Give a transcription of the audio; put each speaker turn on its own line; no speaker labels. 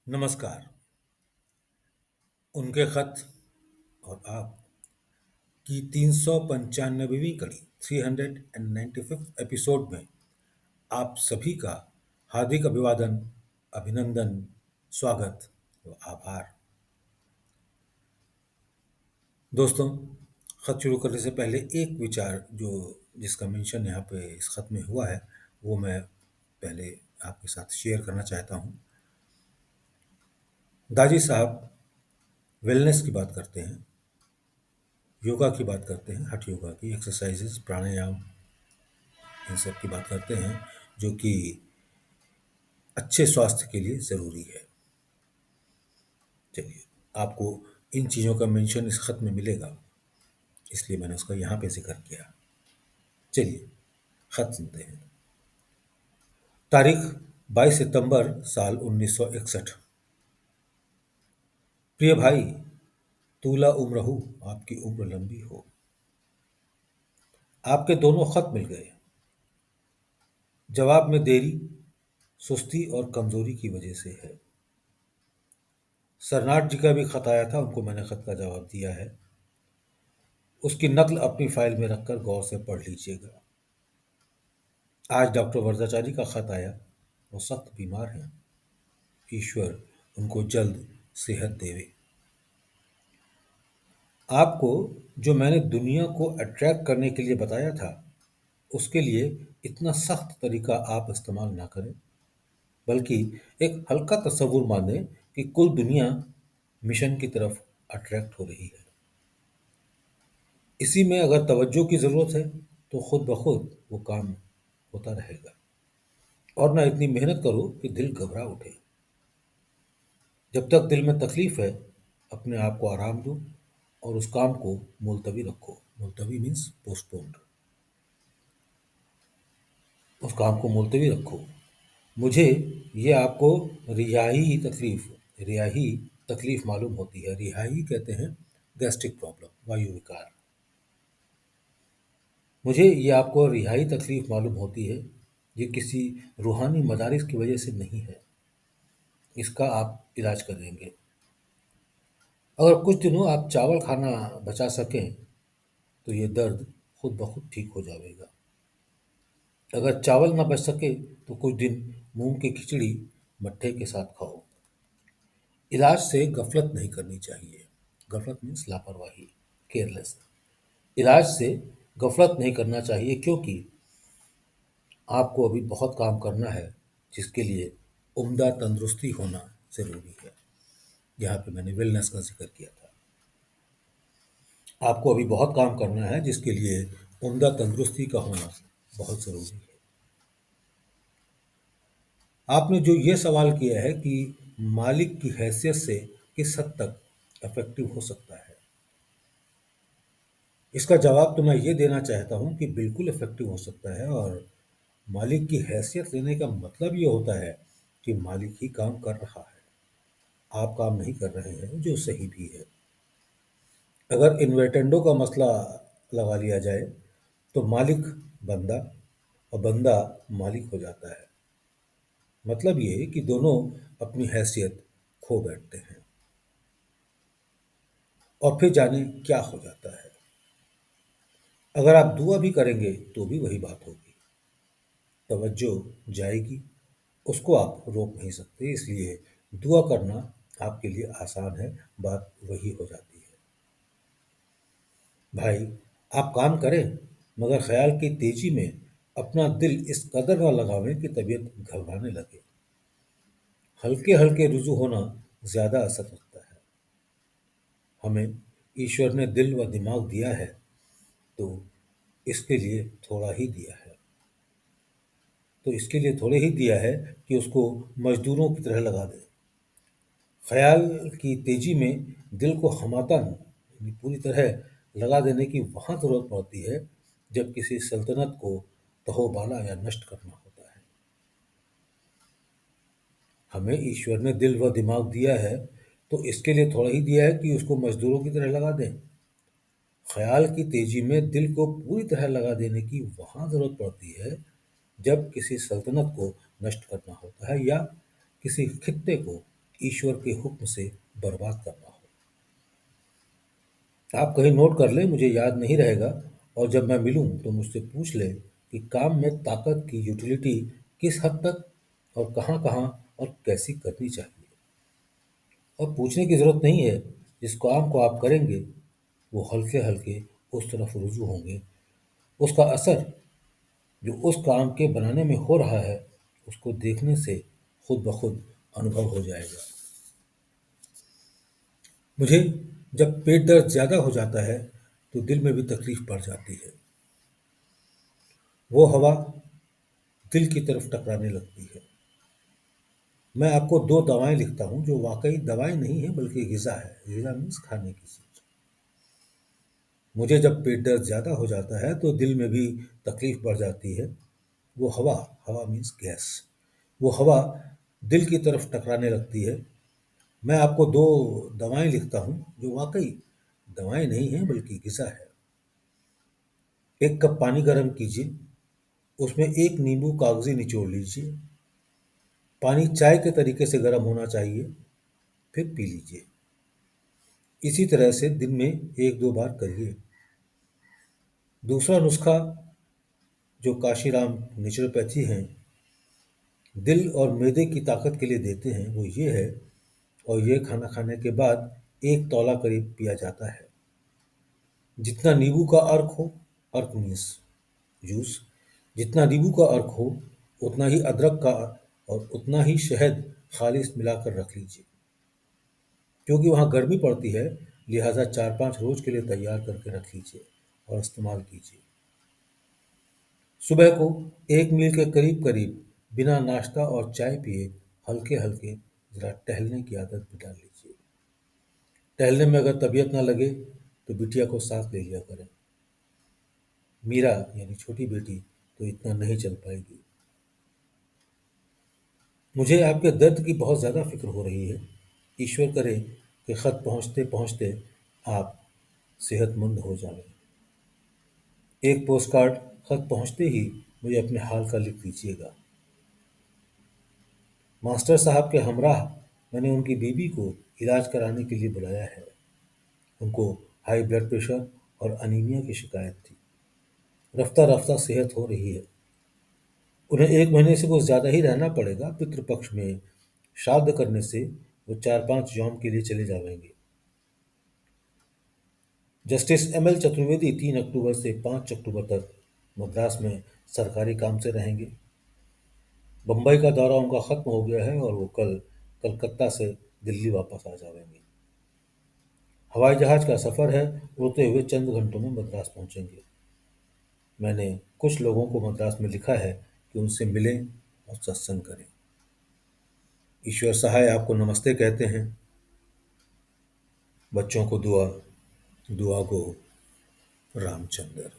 नमस्कार। उनके खत और आप की 395वीं कड़ी 395th एपिसोड में आप सभी का हार्दिक अभिवादन, अभिनंदन, स्वागत व आभार। दोस्तों, खत शुरू करने से पहले एक विचार जिसका मेंशन यहाँ पे इस खत में हुआ है वो मैं पहले आपके साथ शेयर करना चाहता हूँ। दाजी साहब वेलनेस की बात करते हैं, योगा की बात करते हैं, हठ योगा की एक्सरसाइजेस, प्राणायाम, इन सब की बात करते हैं जो कि अच्छे स्वास्थ्य के लिए ज़रूरी है। चलिए, आपको इन चीज़ों का मेंशन इस खत में मिलेगा, इसलिए मैंने उसका यहाँ पे जिक्र किया। चलिए, खत सुनते हैं। तारीख 22 सितंबर साल 1961। प्रिय भाई, तूला उम्र हो, आपकी उम्र लंबी हो। आपके दोनों खत मिल गए। जवाब में देरी सुस्ती और कमजोरी की वजह से है। सरनाट जी का भी खत आया था, उनको मैंने खत का जवाब दिया है। उसकी नकल अपनी फाइल में रखकर गौर से पढ़ लीजिएगा। आज डॉक्टर वरदाचारी का खत आया। वो सख्त बीमार हैं। ईश्वर उनको जल्द सेहत देवे। आपको जो मैंने दुनिया को अट्रैक्ट करने के लिए बताया था, उसके लिए इतना सख्त तरीका आप इस्तेमाल ना करें, बल्कि एक हल्का तसव्वुर मानें कि कुल दुनिया मिशन की तरफ अट्रैक्ट हो रही है। इसी में अगर तवज्जो की ज़रूरत है तो खुद ब खुद वो काम होता रहेगा। और ना इतनी मेहनत करो कि दिल घबरा उठे। जब तक दिल में तकलीफ है, अपने आप को आराम दो और उस काम को मुलतवी रखो। मुलतवी मीन्स पोस्टपोन्ड। उस काम को मुलतवी रखो। मुझे ये आपको रिहाई तकलीफ मालूम होती है। रिहाई कहते हैं गैस्ट्रिक प्रॉब्लम, वायु विकार। मुझे ये आपको रिहाई तकलीफ मालूम होती है। ये किसी रूहानी मदारिस की वजह से नहीं है। इसका आप इलाज करेंगे। अगर कुछ दिनों आप चावल खाना बचा सकें तो ये दर्द खुद ब खुद ठीक हो जाएगा। अगर चावल ना बच सके तो कुछ दिन मूंग की खिचड़ी मट्ठे के साथ खाओ। इलाज से गफलत नहीं करनी चाहिए। गफलत मीन्स लापरवाही, केयरलेस। इलाज से गफलत नहीं करना चाहिए क्योंकि आपको अभी बहुत काम करना है, जिसके लिए उम्दा तंदुरुस्ती होना ज़रूरी है। यहाँ पे मैंने वेलनेस का जिक्र किया था। आपको अभी बहुत काम करना है, जिसके लिए उम्दा तंदुरुस्ती का होना बहुत ज़रूरी है। आपने जो ये सवाल किया है कि मालिक की हैसियत से किस हद तक इफेक्टिव हो सकता है, इसका जवाब तो मैं ये देना चाहता हूँ कि बिल्कुल इफेक्टिव हो सकता है। और मालिक की हैसियत लेने का मतलब ये होता है कि मालिक ही काम कर रहा है, आप काम नहीं कर रहे हैं, जो सही भी है। अगर इन्वेटेंडो का मसला लगा लिया जाए तो मालिक बंदा और बंदा मालिक हो जाता है। मतलब ये कि दोनों अपनी हैसियत खो बैठते हैं और फिर जाने क्या हो जाता है। अगर आप दुआ भी करेंगे तो भी वही बात होगी। तवज्जो जाएगी, उसको आप रोक नहीं सकते, इसलिए दुआ करना आपके लिए आसान है, बात वही हो जाती है। भाई, आप काम करें, मगर ख्याल की तेजी में अपना दिल इस कदर न लगावें कि तबीयत घबराने लगे। हल्के हल्के रुजू होना ज़्यादा असर रखता है। हमें ईश्वर ने दिल व दिमाग दिया है तो इसके लिए थोड़ा ही दिया है। तो इसके लिए थोड़े ही दिया है कि उसको मजदूरों की तरह लगा दें। ख्याल की तेजी में दिल को हमातन यानी पूरी तरह लगा देने की वहाँ ज़रूरत पड़ती है जब किसी सल्तनत को तहोबाला या नष्ट करना होता है। हमें ईश्वर ने दिल व दिमाग दिया है तो इसके लिए थोड़ा ही दिया है कि उसको मजदूरों की तरह लगा दें। ख्याल की तेजी में दिल को पूरी तरह लगा देने की वहाँ ज़रूरत पड़ती है जब किसी सल्तनत को नष्ट करना होता है या किसी खित्ते को ईश्वर के हुक्म से बर्बाद करना हो। आप कहीं नोट कर लें, मुझे याद नहीं रहेगा, और जब मैं मिलूं तो मुझसे पूछ लें कि काम में ताकत की यूटिलिटी किस हद तक और कहाँ-कहाँ और कैसी करनी चाहिए। और पूछने की ज़रूरत नहीं है, जिस काम को आप करेंगे वो हल्के-हल्के उस तरफ रुजू होंगे। उसका असर जो उस काम के बनाने में हो रहा है, उसको देखने से खुद ब खुद अनुभव हो जाएगा। मुझे जब पेट दर्द ज़्यादा हो जाता है तो दिल में भी तकलीफ बढ़ जाती है। वो हवा दिल की तरफ टकराने लगती है। मैं आपको दो दवाएं लिखता हूँ जो वाकई दवाएं नहीं है बल्कि ग़िज़ा है। ग़िज़ा मीन्स खाने की चीज़। मुझे जब पेट दर्द ज़्यादा हो जाता है तो दिल में भी तकलीफ बढ़ जाती है। वो हवा, हवा मीन्स गैस, वो हवा दिल की तरफ टकराने लगती है। मैं आपको दो दवाएं लिखता हूँ जो वाकई दवाएं नहीं हैं बल्कि ग़िज़ा है। एक कप पानी गर्म कीजिए, उसमें एक नींबू कागजी निचोड़ लीजिए। पानी चाय के तरीके से गर्म होना चाहिए, फिर पी लीजिए। इसी तरह से दिन में एक दो बार करिए। दूसरा नुस्खा जो काशीराम नेचुरोपैथी हैं दिल और मैदे की ताकत के लिए देते हैं वो ये है, और ये खाना खाने के बाद एक तौला करीब पिया जाता है। जितना नींबू का अर्क हो, अर्क मीन्स जूस, जितना नींबू का अर्क हो उतना ही अदरक का और उतना ही शहद खालिस मिलाकर रख लीजिए। क्योंकि वहाँ गर्मी पड़ती है, लिहाजा 4-5 रोज के लिए तैयार करके रख लीजिए और इस्तेमाल कीजिए। सुबह को एक मील के करीब करीब बिना नाश्ता और चाय पिए हल्के हल्के जरा टहलने की आदत भी डाल लीजिए। टहलने में अगर तबीयत ना लगे तो बिटिया को साथ ले लिया करें। मीरा यानी छोटी बेटी तो इतना नहीं चल पाएगी। मुझे आपके दर्द की बहुत ज़्यादा फिक्र हो रही है। ईश्वर करे कि खत पहुँचते पहुँचते आप सेहतमंद हो जाएं। एक पोस्टकार्ड खत पहुँचते ही मुझे अपने हाल का लिख दीजिएगा। मास्टर साहब के हमराह मैंने उनकी बीवी को इलाज कराने के लिए बुलाया है। उनको हाई ब्लड प्रेशर और अनीमिया की शिकायत थी। रफ्ता रफ्ता सेहत हो रही है। उन्हें 1 महीने से कुछ ज़्यादा ही रहना पड़ेगा। पितृपक्ष में श्राद्ध करने से वो 4-5 यौम के लिए चले जाएंगे। Justice M L. चतुर्वेदी 3 अक्टूबर से 5 अक्टूबर तक मद्रास में सरकारी काम से रहेंगे। बम्बई का दौरा उनका खत्म हो गया है और वो कल कलकत्ता से दिल्ली वापस आ जाएंगे। हवाई जहाज का सफर है, उड़ते हुए चंद घंटों में मद्रास पहुंचेंगे। मैंने कुछ लोगों को मद्रास में लिखा है कि उनसे मिलें और सत्संग करें। ईश्वर सहाय आपको नमस्ते कहते हैं। बच्चों को दुआ, दुआ को रामचंद्र।